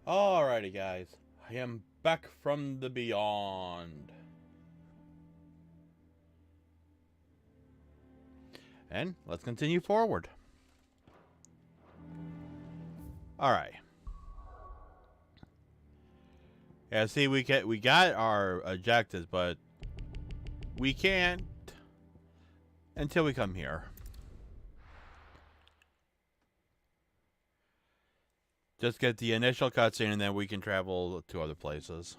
Alrighty, guys. I am back from the beyond. And let's continue forward. Alright. Yeah, see, we got our objectives, but we can't until we come here. Just get the initial cutscene and then we can travel to other places.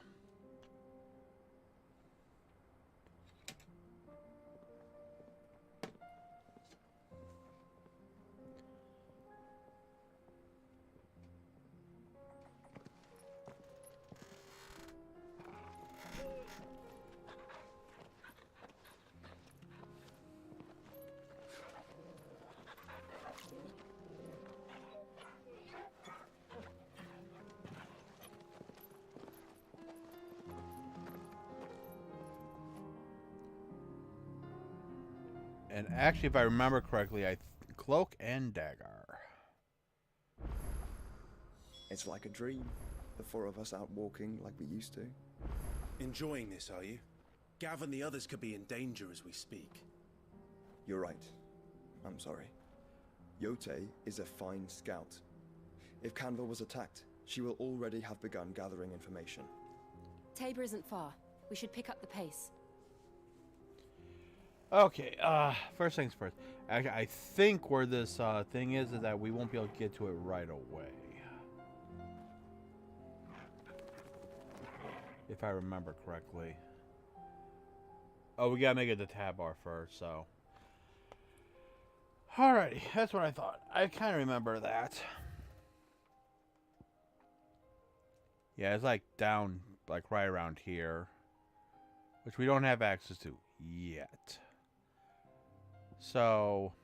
And actually, if I remember correctly, cloak and dagger. It's like a dream. The four of us out walking like we used to. Enjoying this, are you? Gav and the others could be in danger as we speak. You're right. I'm sorry. Yote is a fine scout. If Canva was attacked, she will already have begun gathering information. Tabor isn't far. We should pick up the pace. Okay, first things first. Actually, I think where this thing is that we won't be able to get to it right away. If I remember correctly. Oh, we gotta make it the tab bar first, so. Alrighty, that's what I thought. I kind of remember that. Yeah, it's like down, like right around here. Which we don't have access to yet. So,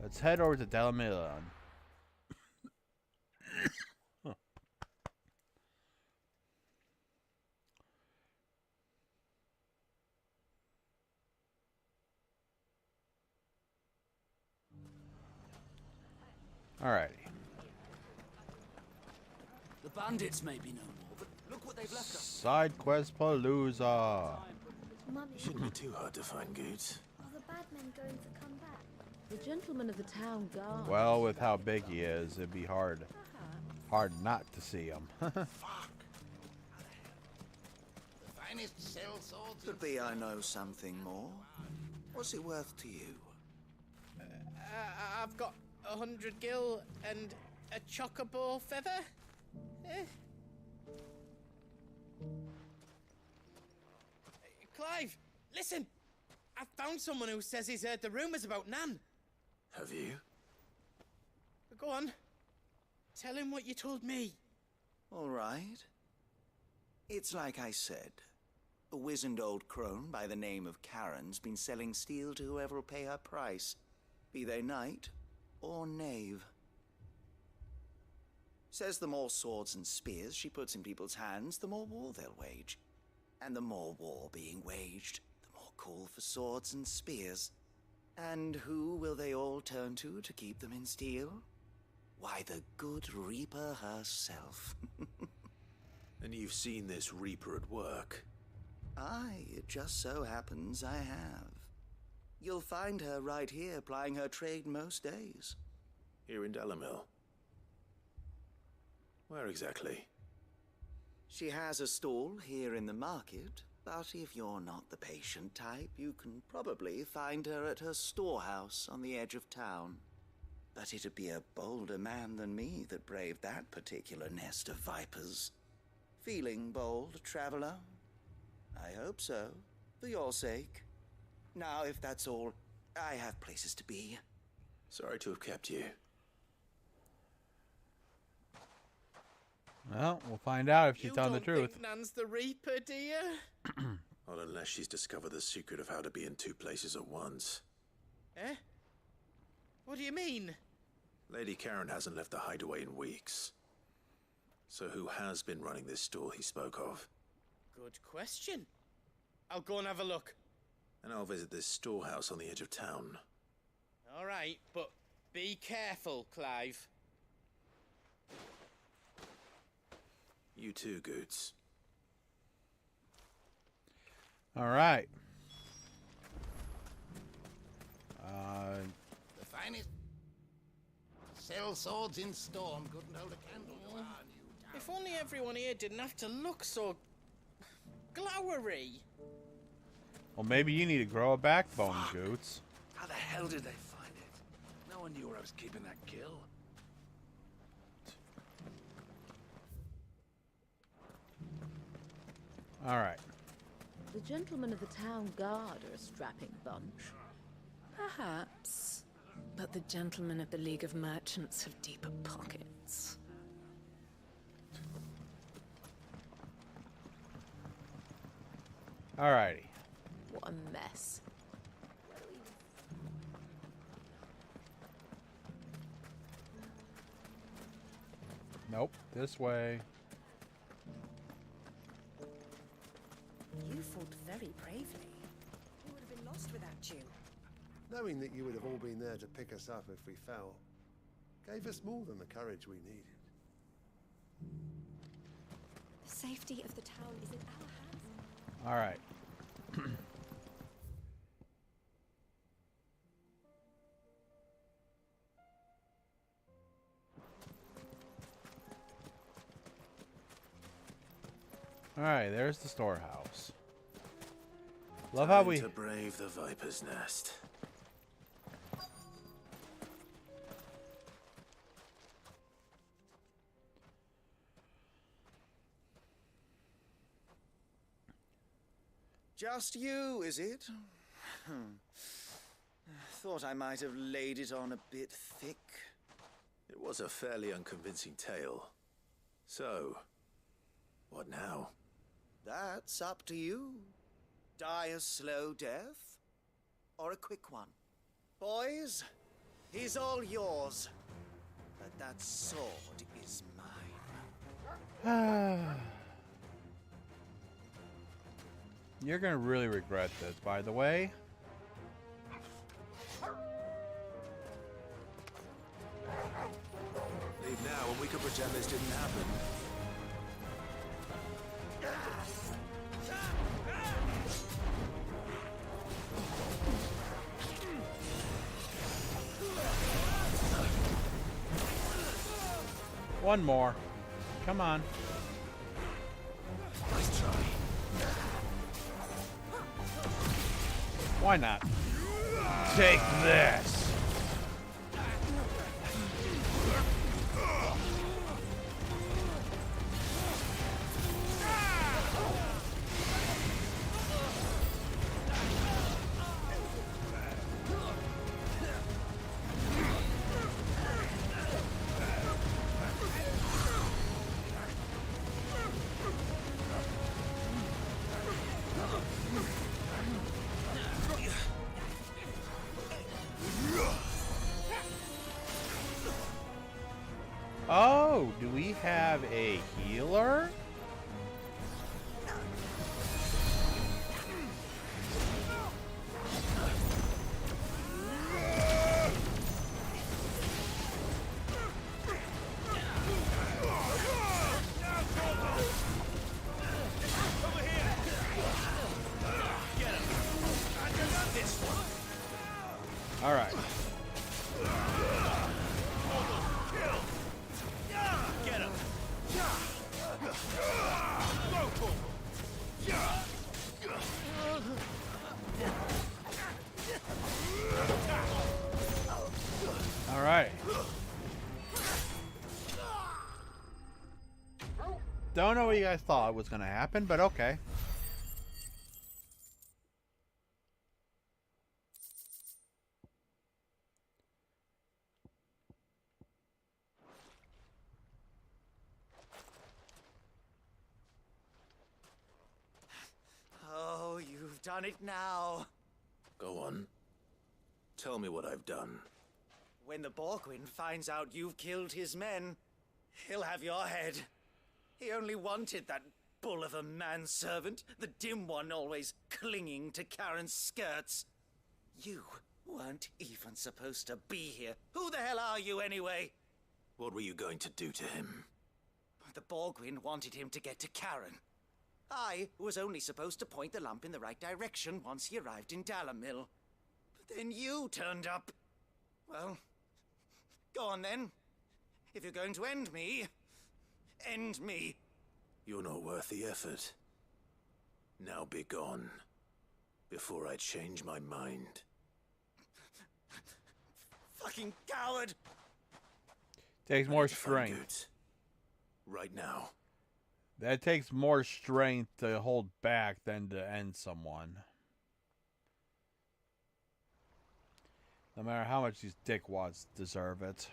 let's head over to Delamilon. Huh. Alrighty. The bandits may be no more, but look what they've left us. Side quest Palooza. Mummy, Shouldn't be too hard to find goods. are the bad men going to come back? The gentleman of the town guard. Well, with how big he is, it'd be hard not to see him. Fuck. The finest cell swords. Could be I know something more. What's it worth to you? I've got 100 gil and a chocobo feather. Clive, listen! I found someone who says he's heard the rumours about Nan. Have you? Go on. Tell him what you told me. All right. It's like I said. A wizened old crone by the name of Karen's been selling steel to whoever'll pay her price, be they knight or knave. Says the more swords and spears she puts in people's hands, the more war they'll wage. And the more war being waged, the more call for swords and spears. And who will they all turn to keep them in steel? Why, the good Reaper herself. And you've seen this Reaper at work. Aye, it just so happens I have. You'll find her right here plying her trade most days. Here in Delamil. Where exactly? She has a stall here in the market, but if you're not the patient type, you can probably find her at her storehouse on the edge of town. But it'd be a bolder man than me that braved that particular nest of vipers. Feeling bold, traveler? I hope so, for your sake. Now, if that's all, I have places to be. Sorry to have kept you. Well, we'll find out if she's telling the You don't truth. think Nan's the Reaper, do you? Not unless she's discovered the secret of how to be in two places at once. Eh? What do you mean? Lady Karen hasn't left the hideaway in weeks. So who has been running this stall he spoke of? Good question. I'll go and have a look. And I'll visit this storehouse on the edge of town. All right, but be careful, Clive. You too, Goots. All right. The finest sell swords in storm couldn't hold a candle to our new town. If only everyone here didn't have to look so glowery. Well, maybe you need to grow a backbone, Goots. How the hell did they find it? No one knew where I was keeping that kill. All right. The gentlemen of the town guard are a strapping bunch. Perhaps. But the gentlemen of the League of Merchants have deeper pockets. Alrighty. What a mess. Nope. This way. You fought very bravely. We would have been lost without you. Knowing that you would have all been there to pick us up if we fell, gave us more than the courage we needed. The safety of the town is in our hands. All right. All right, there's the storehouse. Love how we to brave the Viper's Nest. Just you, is it? Thought I might have laid it on a bit thick. It was a fairly unconvincing tale. So, what now? That's up to you. Die a slow death, or a quick one. Boys, he's all yours. But that sword is mine. You're gonna really regret this, by the way. Leave now and we can pretend this didn't happen. One more. Come on. Nice try. Why not? Take this. Oh, do we have a healer? All right. All right. Don't know what you guys thought was going to happen, but okay. Oh, you've done it now. Go on. Tell me what I've done. When the Borgwyn finds out you've killed his men, he'll have your head. He only wanted that bull of a manservant, the dim one always clinging to Karen's skirts. You weren't even supposed to be here. Who the hell are you anyway? What were you going to do to him? The the Borgwyn wanted him to get to Karen. I was only supposed to point the lamp in the right direction once he arrived in Dalamil. But then you turned up. Well, go on then. If you're going to end me, end me. You're not worth the effort. Now be gone, before I change my mind. Fucking coward! Takes more strength. Right now. That takes more strength to hold back than to end someone. No matter how much these dickwads deserve it.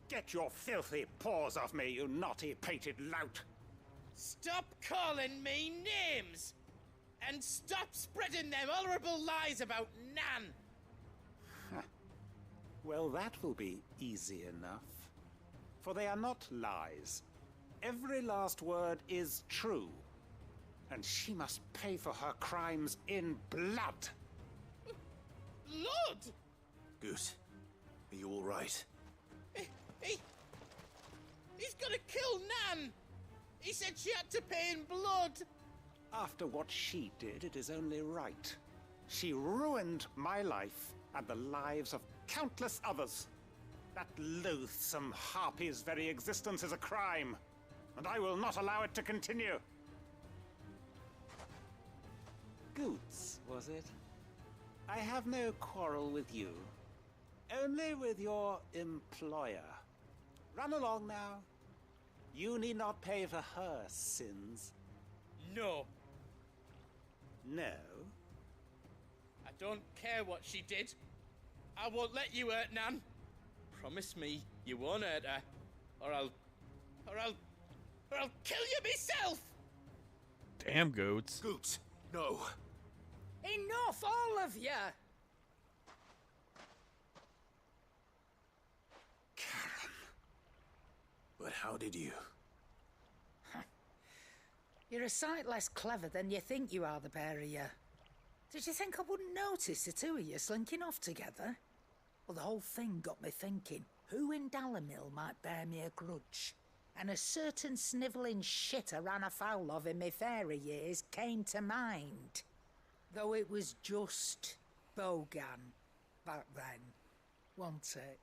Get your filthy paws off me, you naughty-pated lout! Stop calling me names! And stop spreading them horrible lies about Nan! Well, that will be easy enough. For they are not lies. Every last word is true. And she must pay for her crimes in blood. Blood? Goose, are you all right? He's gonna kill Nan! He said she had to pay in blood! After what she did, it is only right. She ruined my life and the lives of countless others. That loathsome harpy's very existence is a crime, and I will not allow it to continue. Goots, was it? I have no quarrel with you. Only with your employer. Run along now. You need not pay for her sins. No. No? I don't care what she did. I won't let you hurt Nan. Promise me you won't hurt her, or I'll kill you myself! Damn, Goots. Goots, no. Enough, all of you! Karen. But how did you? You're a sight less clever than you think you are, the pair of you. Did you think I wouldn't notice the two of you slinking off together? Well, the whole thing got me thinking, who in Dalamil might bear me a grudge? And a certain snivelling shit I ran afoul of in my fairy years came to mind. Though it was just Bogan back then, wasn't it?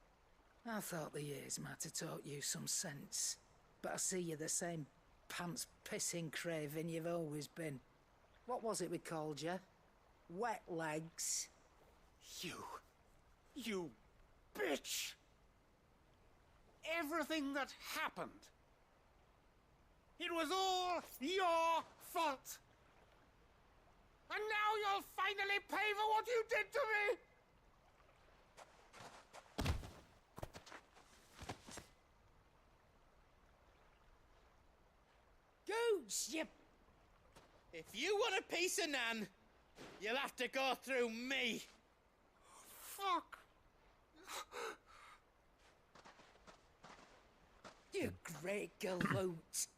I thought the years might have taught you some sense, but I see you're the same pants-pissing craven you've always been. What was it we called you? Wet legs? You bitch! Everything that happened, it was all your fault! And now you'll finally pay for what you did to me! Goots, you... If you want a piece of Nan, you'll have to go through me. Fuck! You great galoot.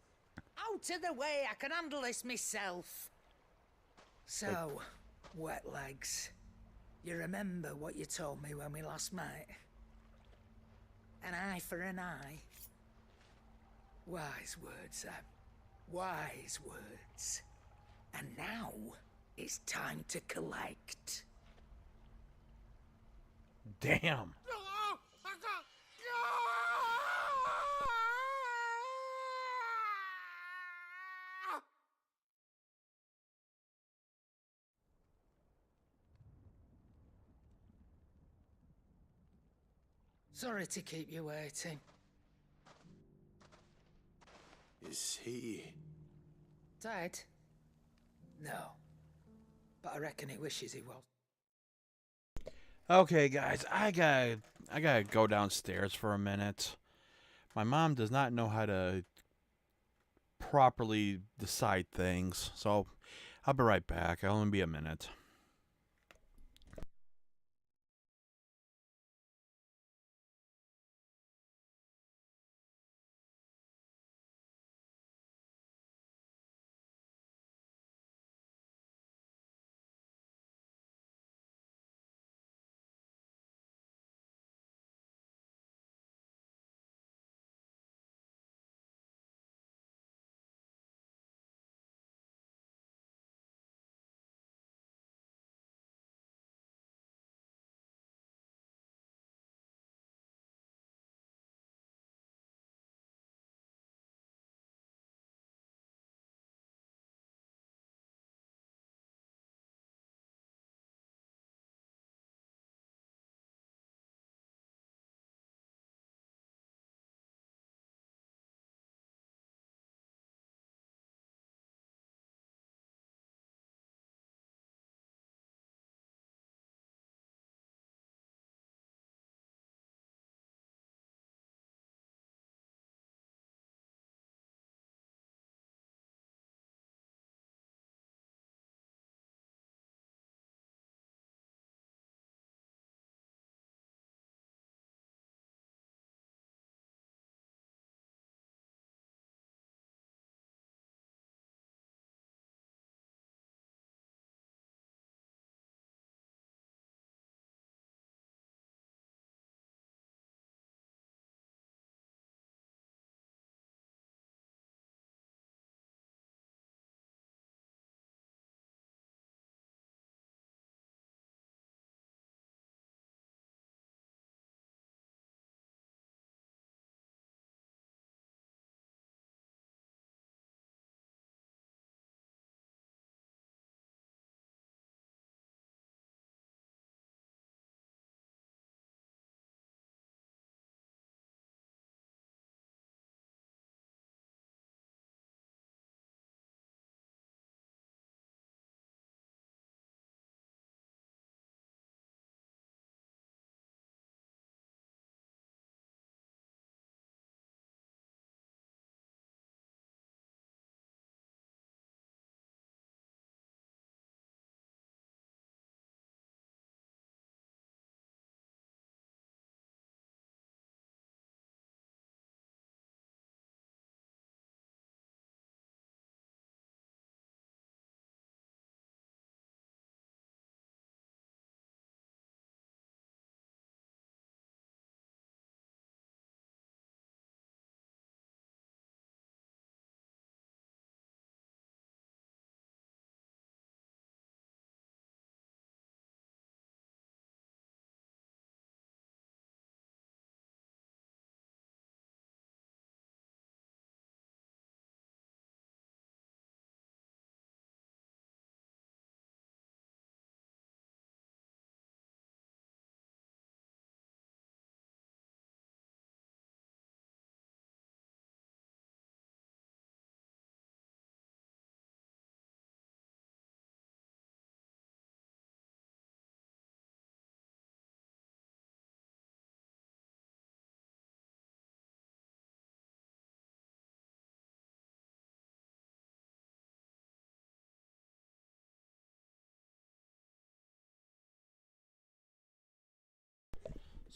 Out of the way, I can handle this myself. So, wet legs, you remember what you told me when we last met? An eye for an eye. Wise words, Sam. Wise words. And now, it's time to collect. Damn. Sorry to keep you waiting. Is he... Dead? No. But I reckon he wishes he was. Okay, guys, I gotta go downstairs for a minute. My mom does not know how to properly decide things, so I'll be right back. I'll only be a minute.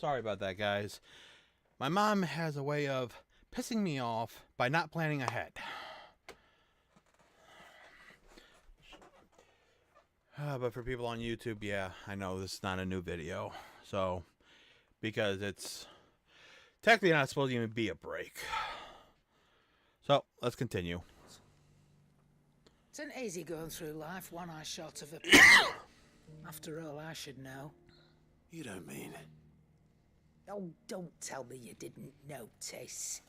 Sorry about that, guys. My mom has a way of pissing me off by not planning ahead. But for people on YouTube, yeah, I know this is not a new video. So, because it's technically not supposed to even be a break. So, let's continue. It isn't easy going through life one eye short of a pen. After all, I should know. You don't mean... Oh, don't tell me you didn't notice.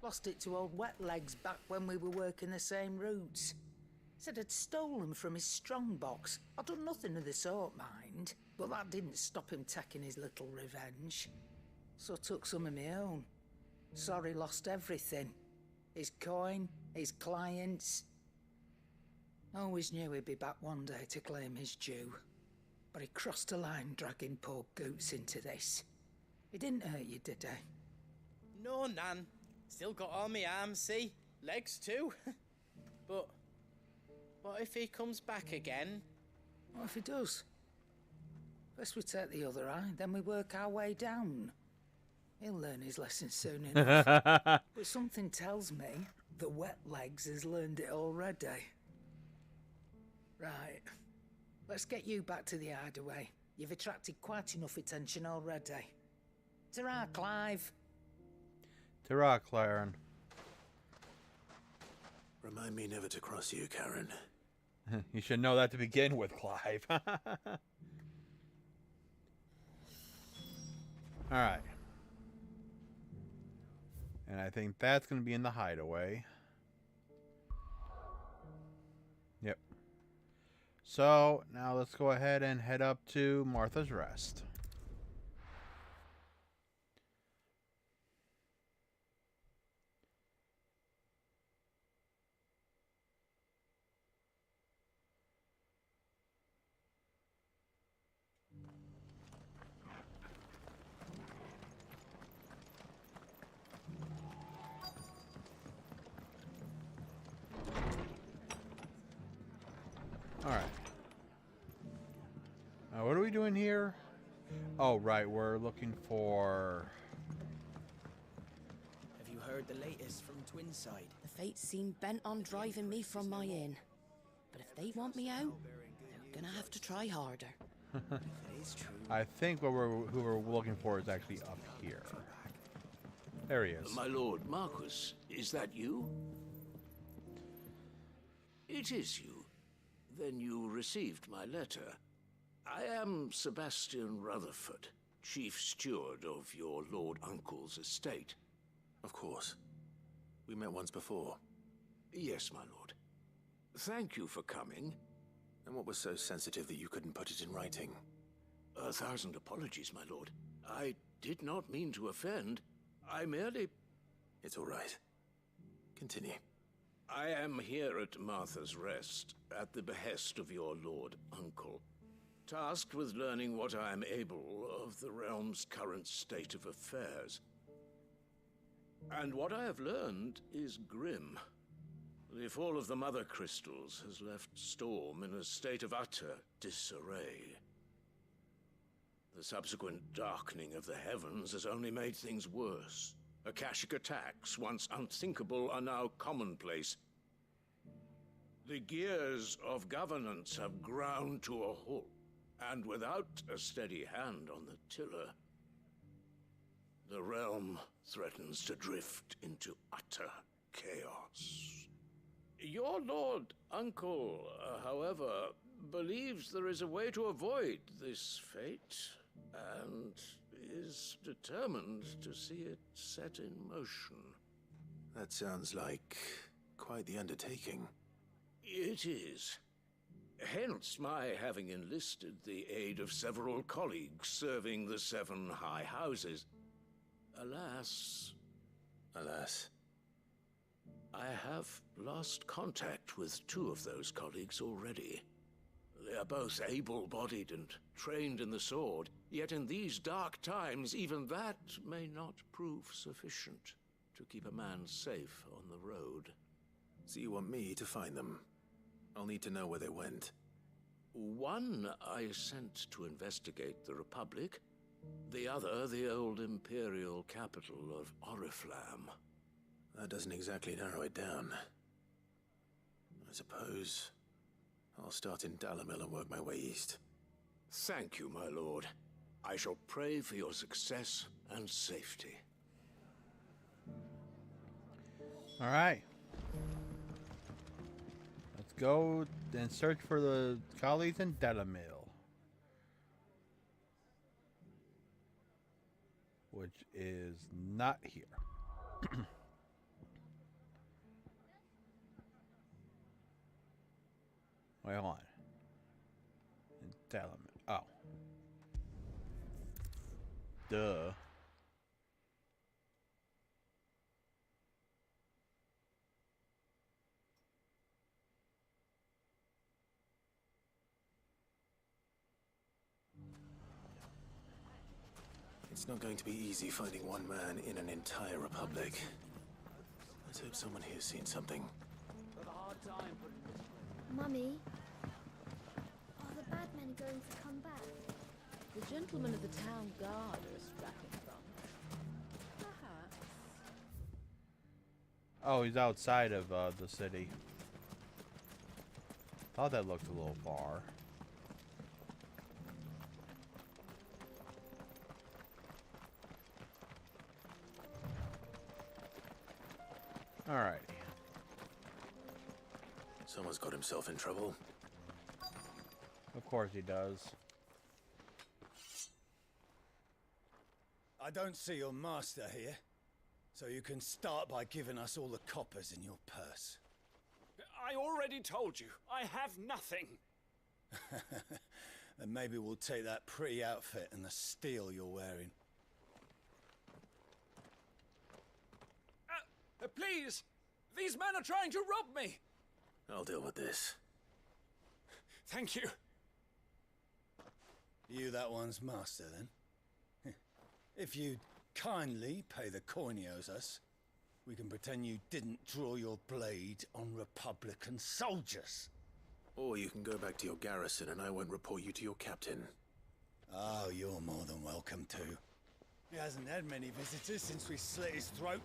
Lost it to old Wet Legs back when we were working the same routes. Said I'd stolen from his strongbox. I'd done nothing of the sort, mind. But that didn't stop him taking his little revenge. So I took some of my own. Sorry, lost everything. His coin, his clients. Always knew he'd be back one day to claim his due. But he crossed a line dragging poor Goots into this. He didn't hurt you, did he? No, Nan. Still got all my arms, see? Legs too. But what if he comes back again? What if he does? First we take the other eye, then we work our way down. He'll learn his lesson soon enough. But something tells me the Wet Legs has learned it already. Right. Let's get you back to the hideaway. You've attracted quite enough attention already. Ta-ra, Clive. Ta-ra, Claren. Remind me never to cross you, Karen. You should know that to begin with, Clive. Alright. And I think that's going to be in the hideaway. Yep. So, now let's go ahead and head up to Martha's Rest. Alright. What are we doing here? Oh, right. We're looking for... Have you heard the latest from Twinside? The Fates seem bent on driving me from my inn. But if they want me out, they're gonna have to try harder. I think who we're looking for is actually up here. There he is. My lord Marquis, is that you? It is you. Then you received my letter. I am Sebastian Rutherford, chief steward of your lord uncle's estate. Of course. We met once before. Yes, my lord. Thank you for coming. And what was so sensitive that you couldn't put it in writing? 1,000 apologies, my lord. I did not mean to offend. I merely... It's all right. Continue. I am here at Martha's Rest, at the behest of your lord uncle, tasked with learning what I am able of the realm's current state of affairs. And what I have learned is grim. The fall of the Mother Crystals has left Storm in a state of utter disarray. The subsequent darkening of the heavens has only made things worse. Akashic attacks, once unthinkable, are now commonplace. The gears of governance have ground to a halt, and without a steady hand on the tiller, the realm threatens to drift into utter chaos. Your lord uncle, however, believes there is a way to avoid this fate, and is determined to see it set in motion. That sounds like quite the undertaking. It is. Hence my having enlisted the aid of several colleagues serving the 7 high houses. Alas... Alas. I have lost contact with 2 of those colleagues already. They are both able-bodied and trained in the sword, yet in these dark times even that may not prove sufficient to keep a man safe on the road. So you want me to find them? I'll need to know where they went. One I sent to investigate the Republic, The other, the old imperial capital of Oriflamme. That doesn't exactly narrow it down. I suppose I'll start in Dalamil and work my way east. Thank you, my lord. I shall pray for your success and safety. All right. Let's go and search for the colleagues in Dalamil, which is not here. Wait, hold on. Dalamil. Oh. Duh. It's not going to be easy finding one man in an entire republic. Let's hope someone here's seen something. Mummy, are the bad men going to come back? The gentlemen of the town guard are a strapping bunch. Perhaps. Oh, he's outside of the city. Thought that looked a little far. Alrighty. Someone's got himself in trouble. Of course he does. I don't see your master here, so you can start by giving us all the coppers in your purse. I already told you, I have nothing. Then maybe we'll take that pretty outfit and the steel you're wearing. Please! These men are trying to rob me! I'll deal with this. Thank you. You that one's master, then? If you'd kindly pay the coin he owes us, we can pretend you didn't draw your blade on Republican soldiers. Or you can go back to your garrison and I won't report you to your captain. Oh, you're more than welcome to. He hasn't had many visitors since we slit his throat.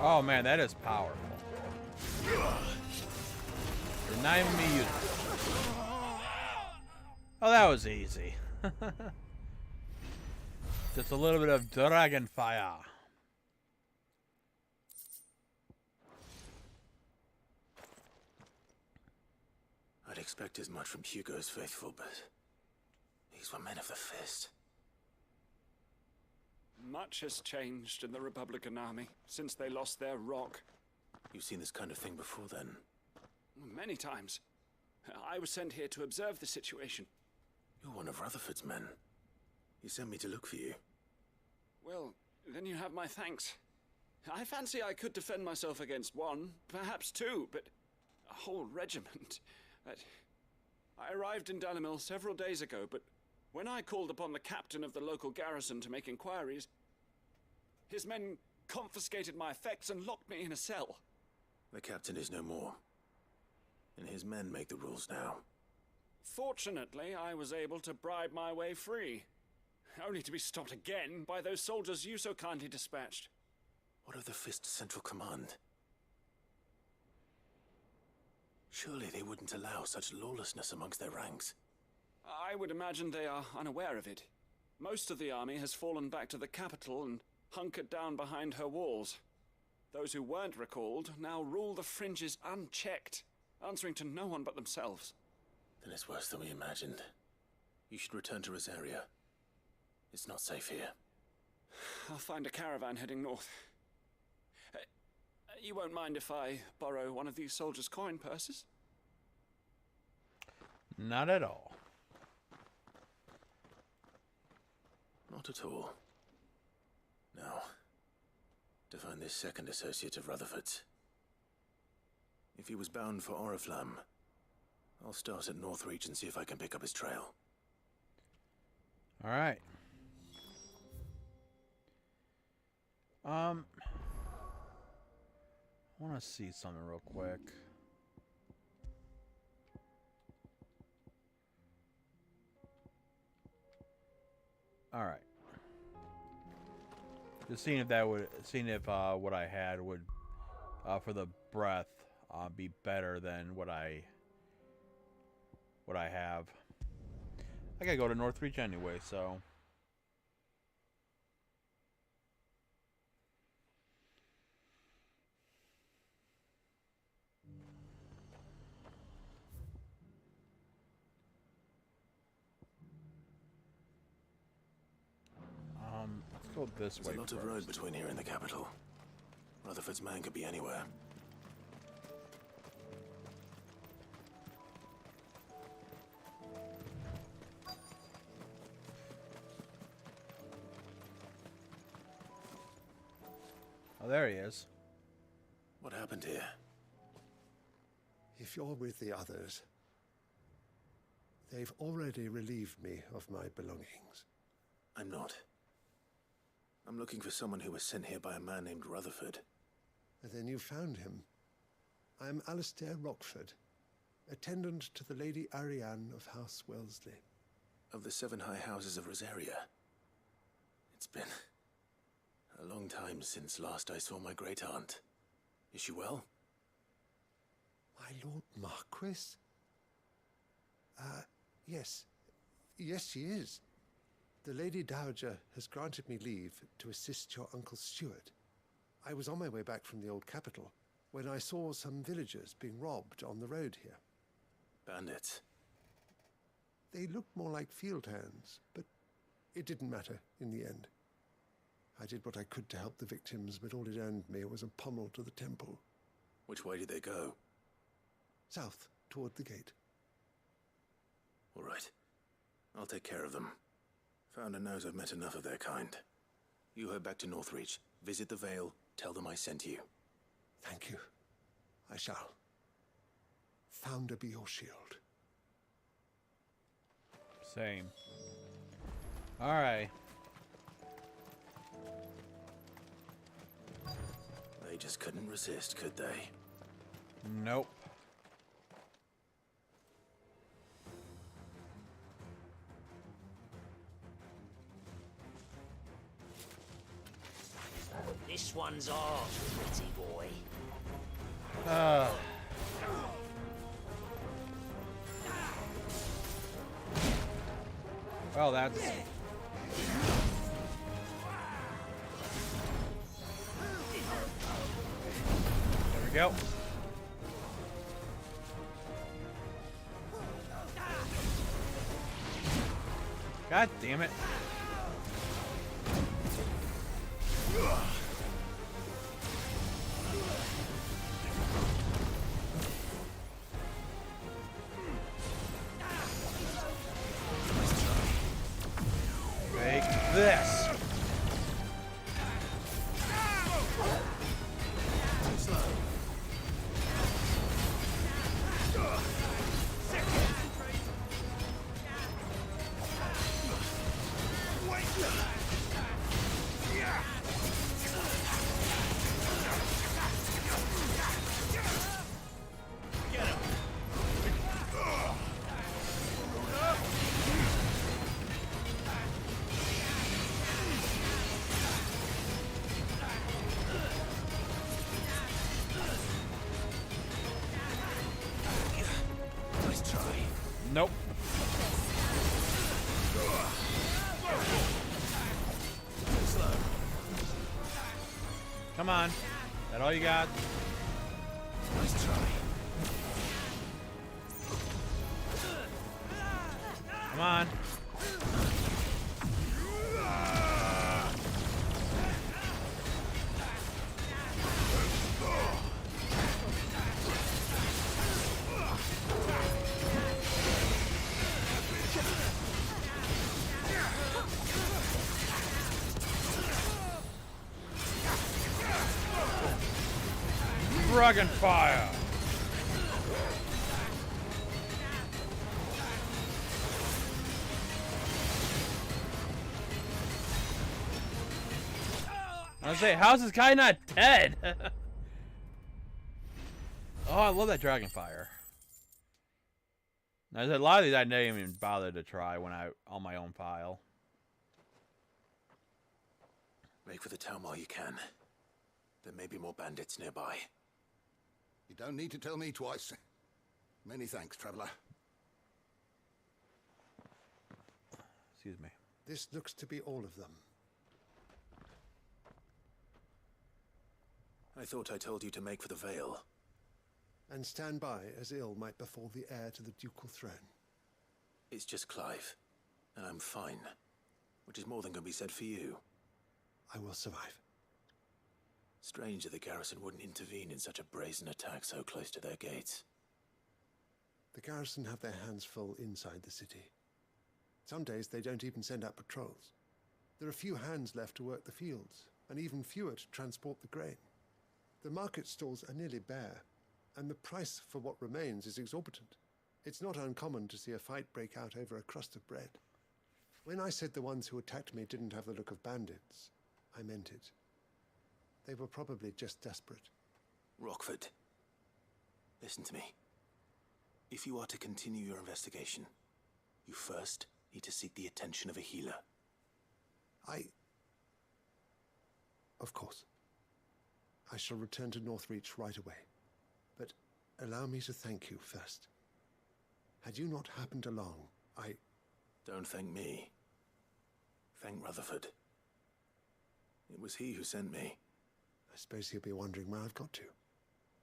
Oh man, that is powerful. Did not even me use it. Oh, that was easy. Just a little bit of dragon fire. I'd expect as much from Hugo's faithful, but these were men of the fist. Much has changed in the Republican army since they lost their rock. You've seen this kind of thing before, then? Many times. I was sent here to observe the situation. You're one of Rutherford's men. He sent me to look for you. Well, then you have my thanks. I fancy I could defend myself against one, perhaps two, but a whole regiment. I arrived in Dalamil several days ago, but when I called upon the captain of the local garrison to make inquiries, his men confiscated my effects and locked me in a cell. The captain is no more, and his men make the rules now. Fortunately, I was able to bribe my way free, only to be stopped again by those soldiers you so kindly dispatched. What of the Fist's Central Command? Surely they wouldn't allow such lawlessness amongst their ranks. I would imagine they are unaware of it. Most of the army has fallen back to the capital and hunkered down behind her walls. Those who weren't recalled now rule the fringes unchecked, answering to no one but themselves. Then it's worse than we imagined. You should return to Rosaria. It's not safe here. I'll find a caravan heading north. You won't mind if I borrow one of these soldiers' coin purses? Not at all. Not at all. Now, to find this second associate of Rutherford's. If he was bound for Oriflamme, I'll start at Northreach and see if I can pick up his trail. All right. I want to see something real quick. All right. Just seeing if what I had would, for the breath, be better than what I have. I gotta go to Northreach anyway, so. Let's go this way. There's a lot of road between here and the capital. Rutherford's man could be anywhere. Oh, there he is. What happened here? If you're with the others, they've already relieved me of my belongings. I'm not. I'm looking for someone who was sent here by a man named Rutherford. And then you found him. I'm Alistair Rockford, attendant to the Lady Ariane of House Wellesley. Of the 7 high houses of Rosaria. It's been a long time since last I saw my great-aunt. Is she well? My Lord Marquis? Yes. Yes, she is. The Lady Dowager has granted me leave to assist your Uncle Stuart. I was on my way back from the old capital when I saw some villagers being robbed on the road here. Bandits? They looked more like field hands, but it didn't matter in the end. I did what I could to help the victims, but all it earned me was a pommel to the temple. Which way did they go? South, toward the gate. All right. I'll take care of them. Founder knows I've met enough of their kind. You head back to Northreach, visit the Vale, tell them I sent you. Thank you. I shall. Founder be your shield. Same. All right. They just couldn't resist, could they? Nope. This one's ours, pretty boy. Well, that's... There we go. God damn it. Take this. Nope. Come on. That all you got? Nice try. Come on. Dragon fire. I say, how's this guy not dead? Oh, I love that dragon fire. Now, a lot of these I didn't even bother to try when I on my own file. Make for the town while you can. There may be more bandits nearby. You don't need to tell me twice. Many thanks, traveler. Excuse me. This looks to be all of them. I thought I told you to make for the Vale. And stand by as ill might befall the heir to the ducal throne. It's just Clive, and I'm fine. Which is more than can be said for you. I will survive. Strange that the garrison wouldn't intervene in such a brazen attack so close to their gates. The garrison have their hands full inside the city. Some days they don't even send out patrols. There are few hands left to work the fields, and even fewer to transport the grain. The market stalls are nearly bare, and the price for what remains is exorbitant. It's not uncommon to see a fight break out over a crust of bread. When I said the ones who attacked me didn't have the look of bandits, I meant it. They were probably just desperate. Rockford, listen to me. If you are to continue your investigation, you first need to seek the attention of a healer. Of course. I shall return to Northreach right away. But allow me to thank you first. Had you not happened along, Don't thank me. Thank Rutherford. It was he who sent me. I suppose he'll be wondering where I've got to.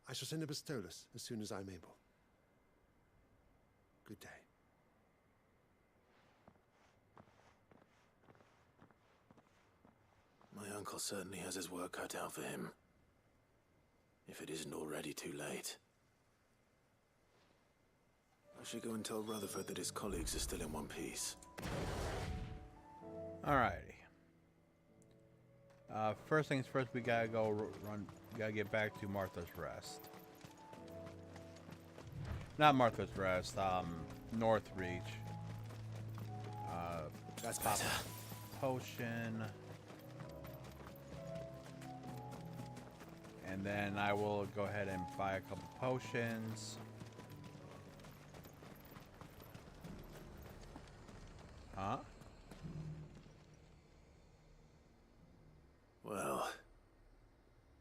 I shall send a Bastolus as soon as I'm able. Good day. My uncle certainly has his work cut out for him. If it isn't already too late. I should go and tell Rutherford that his colleagues are still in one piece. Alrighty. First things first, we gotta go run. We gotta get back to Martha's Rest. Not Martha's Rest. Northreach. That's pop better. Potion. And then I will go ahead and buy a couple potions. Huh? Well,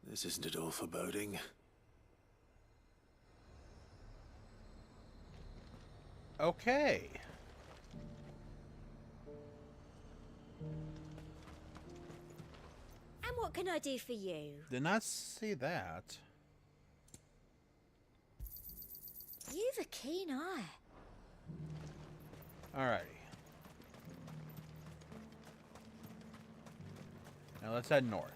this isn't at all foreboding. Okay. And what can I do for you? Did not see that. You've a keen eye. Alrighty. Now let's head north.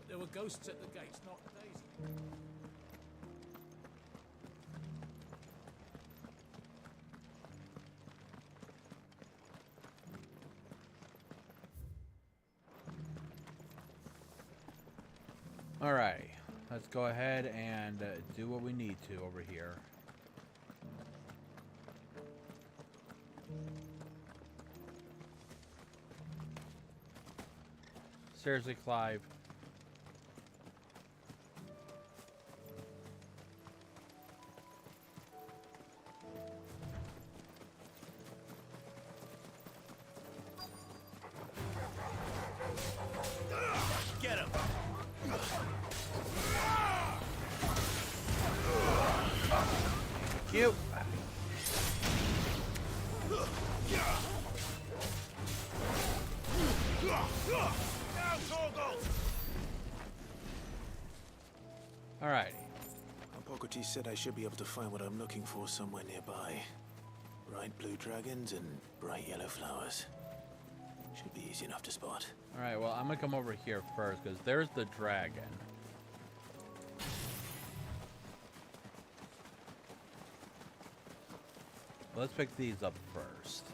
There were ghosts at the gates, not Daisy. Alright, let's go ahead and do what we need to over here. Seriously, Clive. Get him! Cute. Alrighty. Hippocrates said I should be able to find what I'm looking for somewhere nearby. Bright blue dragons and bright yellow flowers. Should be easy enough to spot. Alright, well, I'm gonna come over here first, because there's the dragon. Let's pick these up first.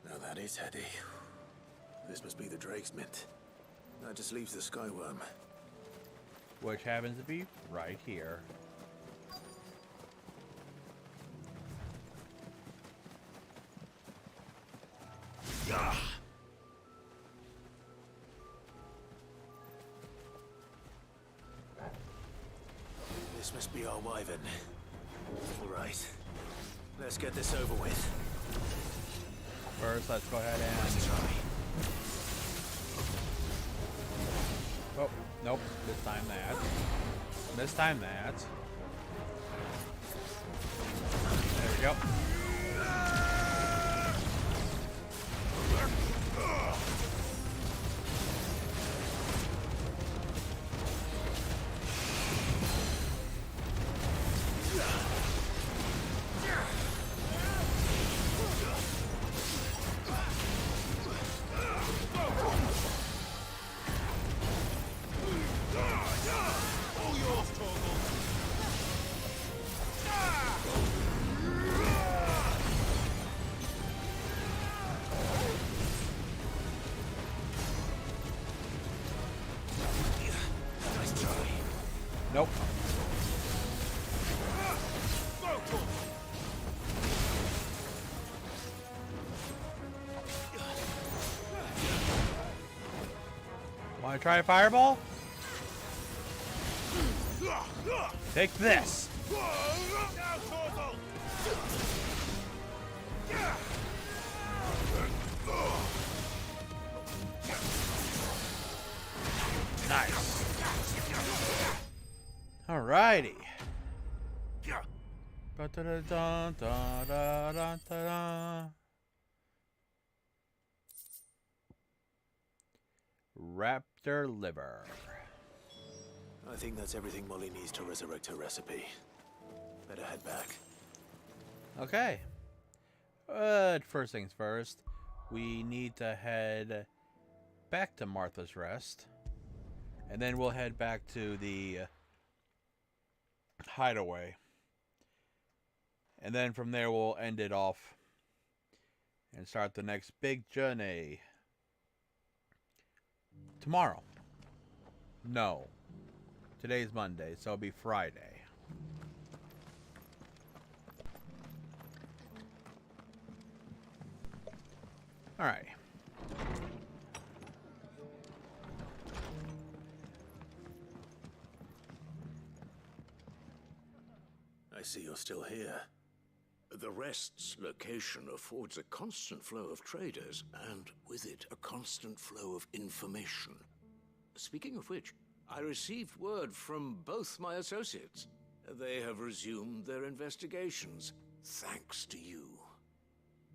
Now that is heady. This must be the Drake's Mint. That just leaves the Skyworm. which happens to be right here. This must be our wyvern. All right. Let's get this over with. First, let's go ahead and... Nice try. Oh, nope. This time that. This time that. There we go. Nope. Want to try a fireball? Take this. Nice. Alrighty. Raptor liver. I think that's everything Molly needs to resurrect her recipe. Better head back. Okay. But first things first, we need to head back to Martha's Rest. And then we'll head back to the hideaway. And then from there we'll end it off and start the next big journey tomorrow. No. Today's Monday, so it'll be Friday. Alright. I see you're still here. The Rest's location affords a constant flow of traders, and with it, a constant flow of information. Speaking of which, I received word from both my associates. They have resumed their investigations, thanks to you.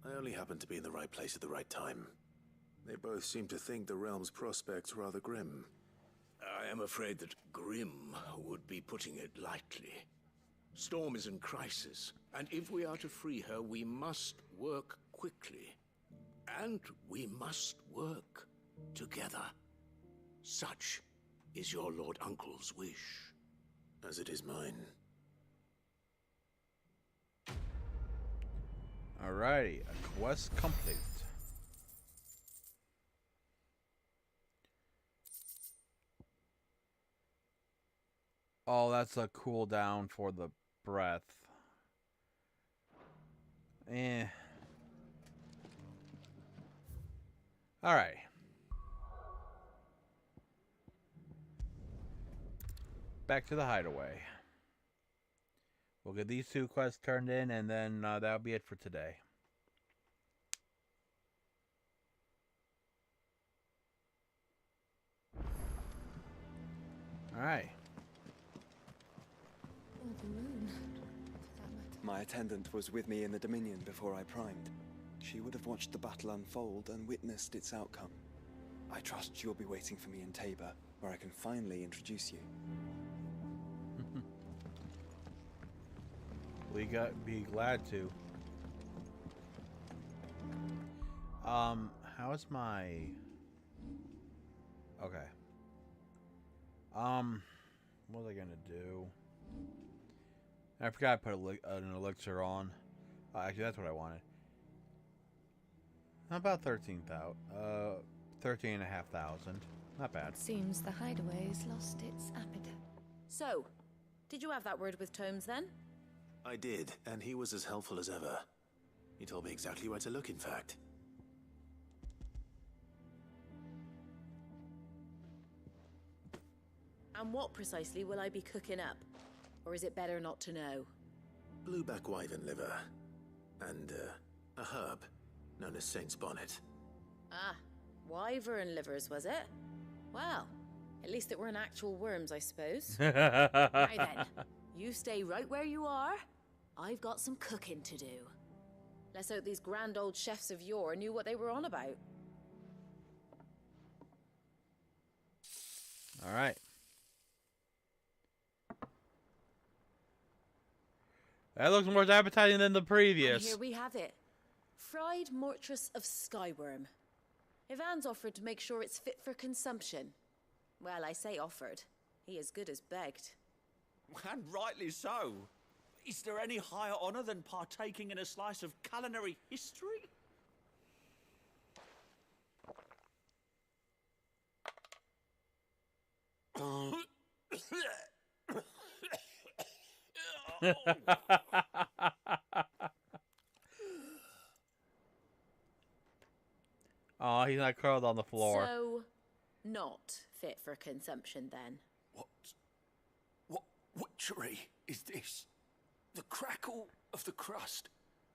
I only happened to be in the right place at the right time. They both seem to think the realm's prospects rather grim. I am afraid that grim would be putting it lightly. Storm is in crisis, and if we are to free her, we must work quickly. And we must work together. Such is your Lord Uncle's wish. As it is mine. Alrighty, a quest complete. Oh, that's a cooldown for the breath. Alright. Back to the hideaway. We'll get these two quests turned in, and then that'll be it for today. Alright. Oh, the moon. My attendant was with me in the Dominion before I primed. She would have watched the battle unfold and witnessed its outcome. I trust you'll be waiting for me in Tabor, where I can finally introduce you. Be glad to. How's my... Okay. What was I gonna do? I forgot to put an elixir on. Actually, that's what I wanted. About 13,500. Not bad. Seems the hideaway's lost its appetite. So, did you have that word with Tomes then? I did, and he was as helpful as ever. He told me exactly where to look, in fact. And what precisely will I be cooking up? Or is it better not to know? Blueback wyvern liver. And, a herb known as Saint's Bonnet. Ah, wyvern livers, was it? Well, at least it weren't actual worms, I suppose. Now then, you stay right where you are. I've got some cooking to do. Let's hope these grand old chefs of yore knew what they were on about. All right. That looks more appetizing than the previous. And here we have it. Fried mortress of skyworm. Ivan's offered to make sure it's fit for consumption. Well, I say offered. He as good as begged. And rightly so. Is there any higher honor than partaking in a slice of culinary history? Oh, he's not curled on the floor. So, not fit for consumption then. What witchery is this? The crackle of the crust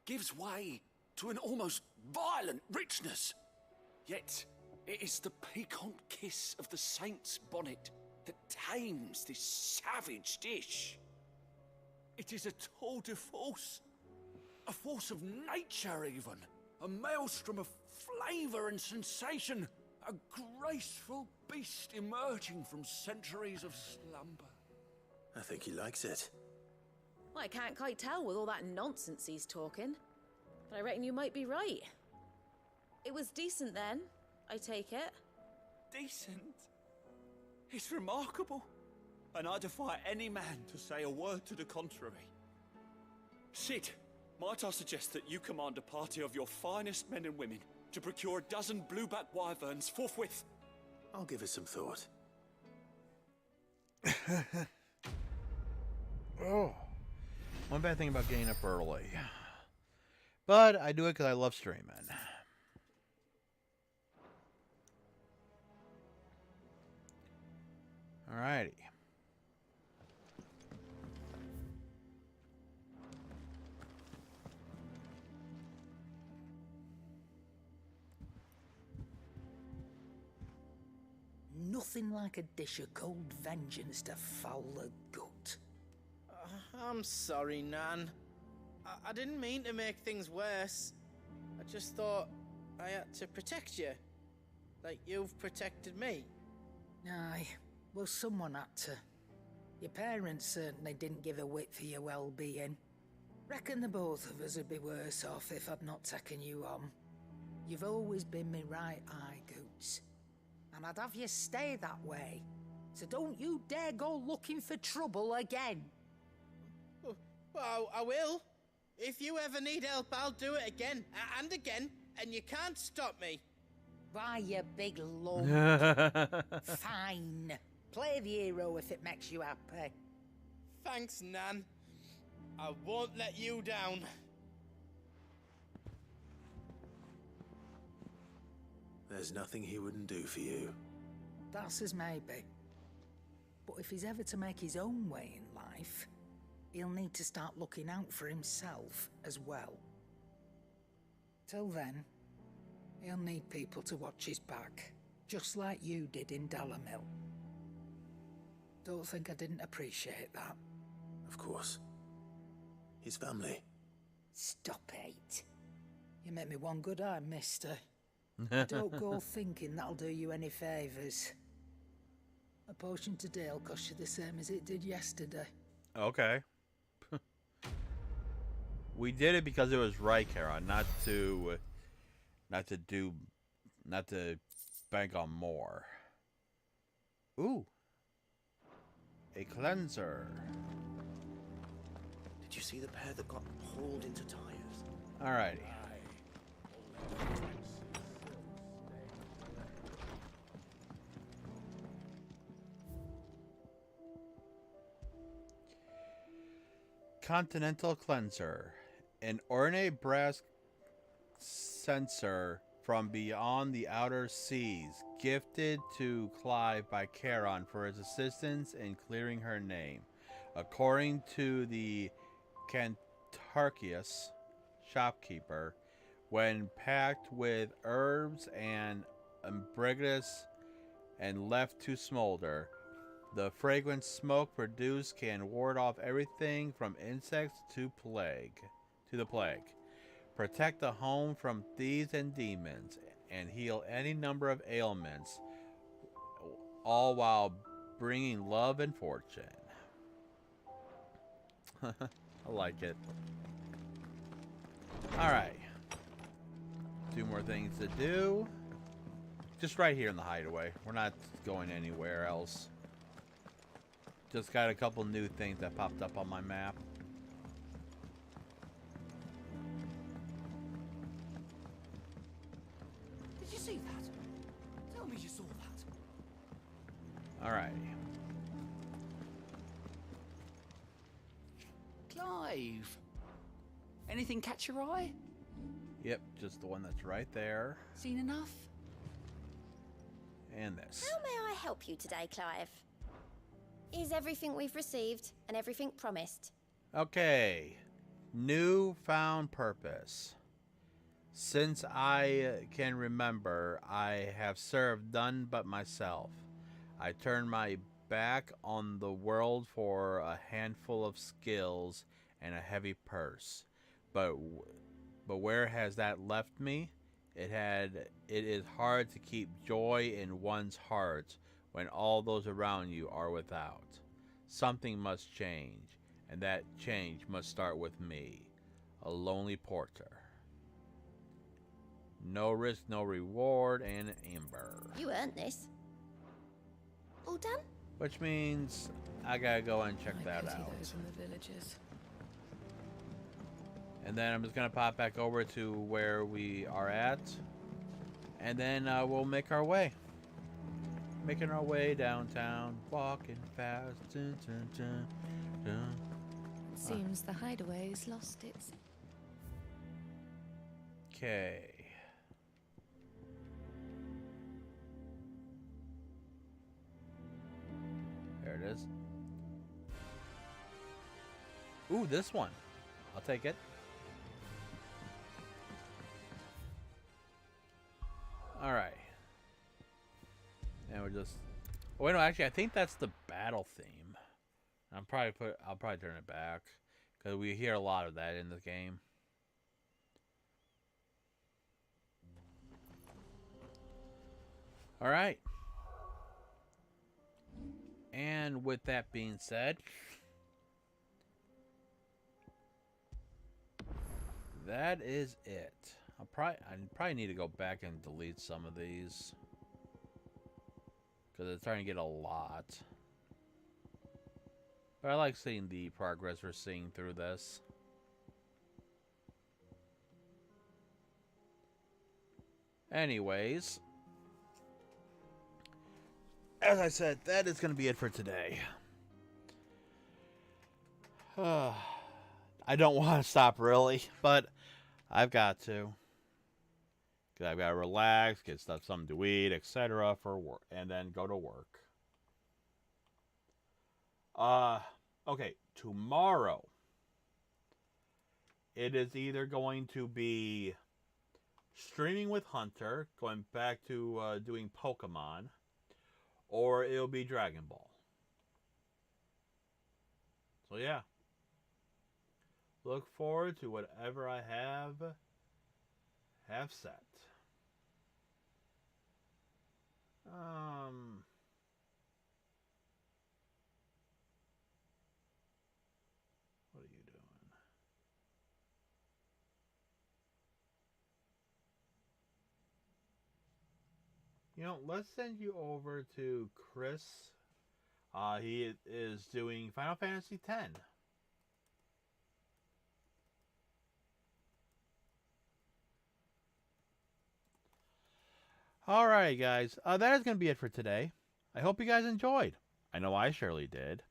gives way to an almost violent richness. Yet, it is the piquant kiss of the saint's bonnet that tames this savage dish. It is a tour de force. A force of nature, even. A maelstrom of flavor and sensation. A graceful beast emerging from centuries of slumber. I think he likes it. Well, I can't quite tell with all that nonsense he's talking. But I reckon you might be right. It was decent then, I take it. Decent? It's remarkable. And I defy any man to say a word to the contrary. Sid, might I suggest that you command a party of your finest men and women to procure a dozen blueback wyverns forthwith? I'll give it some thought. Oh. One bad thing about getting up early. But I do it because I love streaming. Alrighty. Nothing like a dish of cold vengeance to foul the gut. I'm sorry, Nan. I didn't mean to make things worse. I just thought I had to protect you. Like you've protected me. Aye, well, someone had to. Your parents certainly didn't give a whit for your well-being. Reckon the both of us would be worse off if I'd not taken you on. You've always been me right eye, Goots. And I'd have you stay that way. So don't you dare go looking for trouble again. Well, I will. If you ever need help, I'll do it again and again, and you can't stop me. Why, you big lump. Fine. Play the hero if it makes you happy. Thanks, Nan. I won't let you down. There's nothing he wouldn't do for you. That's as maybe. But if he's ever to make his own way in life, he'll need to start looking out for himself as well. Till then, he'll need people to watch his back, just like you did in Dalamil. Don't think I didn't appreciate that. Of course. His family. Stop it. You make me one good eye, mister. Don't go thinking that'll do you any favours. A potion today'll cost you the same as it did yesterday. Okay. We did it because it was right, Kara, not to bank on more. Ooh. A cleanser. Did you see the pair that got hauled into tires? Alrighty. Continental Cleanser. An ornate brass censer from beyond the outer seas, gifted to Clive by Charon for his assistance in clearing her name. According to the Cantarchius shopkeeper, when packed with herbs and ambergris and left to smolder, the fragrant smoke produced can ward off everything from insects to the plague, protect the home from thieves and demons, and heal any number of ailments, all while bringing love and fortune. I like it. Alright. 2 more things to do. Just right here in the hideaway. We're not going anywhere else. Just got a couple new things that popped up on my map. Did you see that? Tell me you saw that. Alright. Clive. Anything catch your eye? Yep, just the one that's right there. Seen enough? And this. How may I help you today, Clive? Is everything we've received and everything promised? Okay. Newfound purpose. Since I can remember, I have served none but myself. I turned my back on the world for a handful of skills and a heavy purse. But where has that left me? It is hard to keep joy in one's heart when all those around you are without. Something must change, and that change must start with me, a lonely porter. No risk, no reward, and amber. You earned this. All done? Which means I gotta go and check that out. Those in the villages. And then I'm just gonna pop back over to where we are at, and then we'll make our way. Making our way downtown, walking fast. Dun, dun, dun, dun. Seems the hideaway's lost its. Okay. There it is. Ooh, this one. I'll take it. All right. And we're just. Oh, wait, no, actually, I think that's the battle theme. I'll probably turn it back because we hear a lot of that in the game. All right. And with that being said, that is it. I probably need to go back and delete some of these because it's starting to get a lot. But I like seeing the progress we're seeing through this. Anyways, as I said, that is going to be it for today. I don't want to stop really, but I've got to. Because I've got to relax, get something to eat, etc. for work, and then go to work. Okay, tomorrow it is either going to be streaming with Hunter, going back to doing Pokemon, or it'll be Dragon Ball. So yeah. Look forward to whatever I have set. What are you doing? You know, let's send you over to Chris. He is doing Final Fantasy X. Alright, guys. That is going to be it for today. I hope you guys enjoyed. I know I surely did.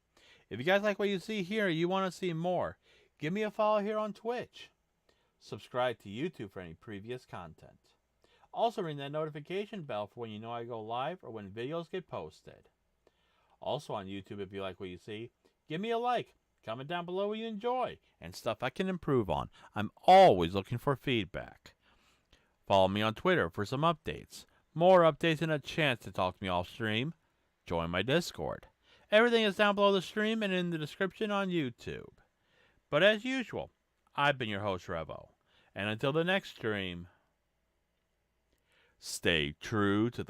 If you guys like what you see here, you want to see more, Give me a follow here on Twitch. Subscribe to YouTube for any previous content. Also ring that notification bell for when you know I go live or when videos get posted. Also on YouTube, if you like what you see, give me a like. Comment down below what you enjoy and stuff I can improve on. I'm always looking for feedback. Follow me on Twitter for some updates. More updates and a chance to talk to me off stream. Join my Discord. Everything is down below the stream and in the description on YouTube. But as usual, I've been your host, Revo. And until the next stream, stay true to the